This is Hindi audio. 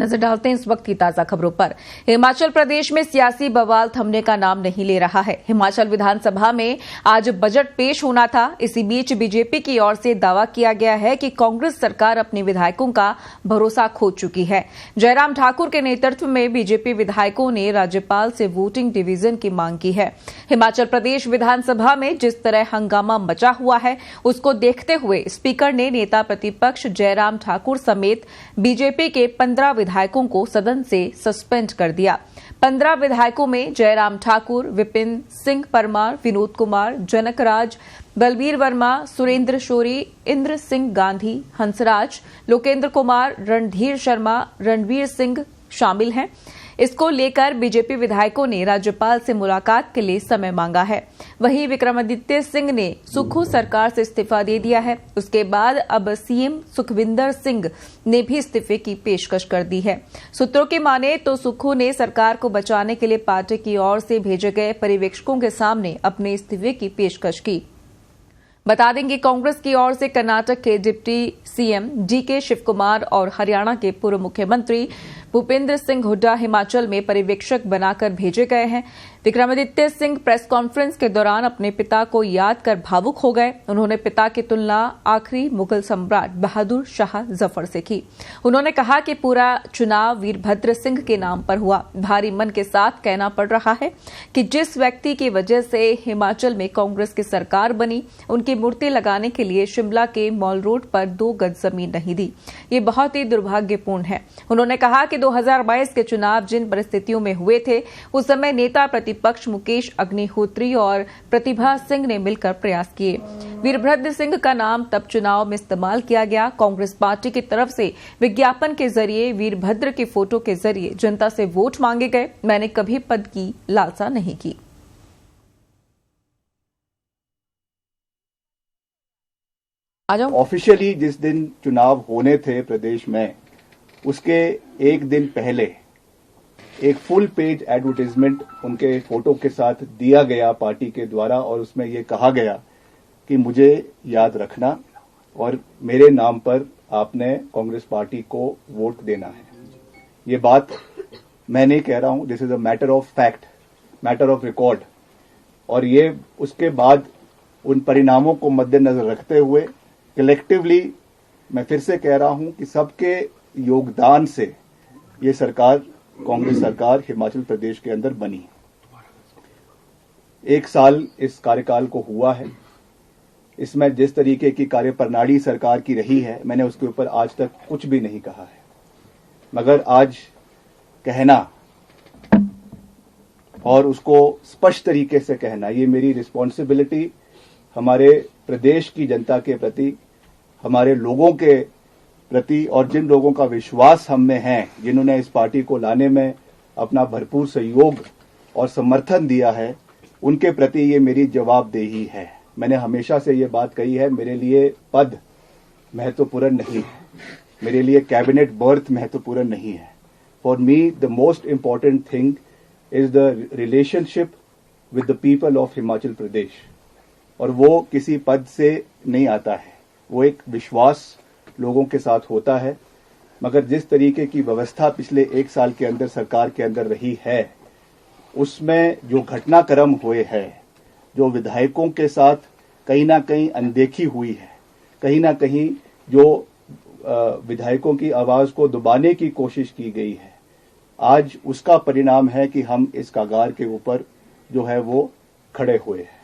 नजर डालते हैं इस वक्त की ताजा खबरों पर। हिमाचल प्रदेश में सियासी बवाल थमने का नाम नहीं ले रहा है। हिमाचल विधानसभा में आज बजट पेश होना था। इसी बीच बीजेपी की ओर से दावा किया गया है कि कांग्रेस सरकार अपने विधायकों का भरोसा खो चुकी है। जयराम ठाकुर के नेतृत्व में बीजेपी विधायकों ने राज्यपाल से वोटिंग डिवीजन की मांग की है। हिमाचल प्रदेश विधानसभा में जिस तरह हंगामा मचा हुआ है, उसको देखते हुए स्पीकर ने नेता प्रतिपक्ष जयराम ठाकुर समेत बीजेपी के 15 विधायकों को सदन से सस्पेंड कर दिया। 15 विधायकों में जयराम ठाकुर, विपिन सिंह परमार, विनोद कुमार, जनकराज, बलबीर वर्मा, सुरेंद्र शौरी, इंद्र सिंह गांधी, हंसराज, लोकेंद्र कुमार, रणधीर शर्मा, रणवीर सिंह शामिल हैं। इसको लेकर बीजेपी विधायकों ने राज्यपाल से मुलाकात के लिए समय मांगा है। वहीं विक्रमादित्य सिंह ने सुक्खू सरकार से इस्तीफा दे दिया है। उसके बाद अब सीएम सुखविंदर सिंह ने भी इस्तीफे की पेशकश कर दी है। सूत्रों की माने तो सुक्खू ने सरकार को बचाने के लिए पार्टी की ओर से भेजे गए पर्यवेक्षकों के सामने अपने इस्तीफे की पेशकश की। बता दें कि कांग्रेस की ओर से कर्नाटक के डिप्टी सीएम डीके शिवकुमार और हरियाणा के पूर्व मुख्यमंत्री भूपेंद्र सिंह हुड्डा हिमाचल में पर्यवेक्षक बनाकर भेजे गए हैं। विक्रमादित्य सिंह प्रेस कॉन्फ्रेंस के दौरान अपने पिता को याद कर भावुक हो गए। उन्होंने पिता की तुलना आखिरी मुगल सम्राट बहादुर शाह जफर से की। उन्होंने कहा कि पूरा चुनाव वीरभद्र सिंह के नाम पर हुआ। भारी मन के साथ कहना पड़ रहा है कि जिस व्यक्ति की वजह से हिमाचल में कांग्रेस की सरकार बनी, उनकी मूर्ति लगाने के लिए शिमला के मॉल रोड पर 2 गज जमीन नहीं दी। ये बहुत ही दुर्भाग्यपूर्ण है। उन्होंने कहा कि 2022 के चुनाव जिन परिस्थितियों में हुए थे, उस समय नेता प्रतिपक्ष मुकेश अग्निहोत्री और प्रतिभा सिंह ने मिलकर प्रयास किए। वीरभद्र सिंह का नाम तब चुनाव में इस्तेमाल किया गया। कांग्रेस पार्टी की तरफ से विज्ञापन के जरिए वीरभद्र की फोटो के जरिए जनता से वोट मांगे गए। मैंने कभी पद की लालसा नहीं की। ऑफिशियली जिस दिन चुनाव होने थे प्रदेश में, उसके एक दिन पहले एक फुल पेज एडवर्टाइजमेंट उनके फोटो के साथ दिया गया पार्टी के द्वारा, और उसमें यह कहा गया कि मुझे याद रखना और मेरे नाम पर आपने कांग्रेस पार्टी को वोट देना है। ये बात मैं नहीं कह रहा हूं, this is a matter of fact, matter of record. और ये उसके बाद उन परिणामों को मद्देनजर रखते हुए कलेक्टिवली मैं फिर से कह रहा हूं कि सबके योगदान से ये सरकार, कांग्रेस सरकार हिमाचल प्रदेश के अंदर बनी। 1 साल इस कार्यकाल को हुआ है। इसमें जिस तरीके की कार्यप्रणाली सरकार की रही है, मैंने उसके ऊपर आज तक कुछ भी नहीं कहा है, मगर आज कहना और उसको स्पष्ट तरीके से कहना, ये मेरी रिस्पॉन्सिबिलिटी हमारे प्रदेश की जनता के प्रति, हमारे लोगों के प्रति, और जिन लोगों का विश्वास हम में है, जिन्होंने इस पार्टी को लाने में अपना भरपूर सहयोग और समर्थन दिया है, उनके प्रति ये मेरी जवाबदेही है। मैंने हमेशा से ये बात कही है, मेरे लिए पद महत्वपूर्ण नहीं है, मेरे लिए कैबिनेट बर्थ महत्वपूर्ण नहीं है। For me the most important thing is the relationship with the people of Himachal Pradesh, और वो किसी पद से नहीं आता है, वो एक विश्वास लोगों के साथ होता है। मगर जिस तरीके की व्यवस्था पिछले 1 साल के अंदर सरकार के अंदर रही है, उसमें जो घटनाक्रम हुए हैं, जो विधायकों के साथ कहीं ना कहीं अनदेखी हुई है, कहीं ना कहीं जो विधायकों की आवाज को दबाने की कोशिश की गई है, आज उसका परिणाम है कि हम इस कगार के ऊपर जो है वो खड़े हुए हैं।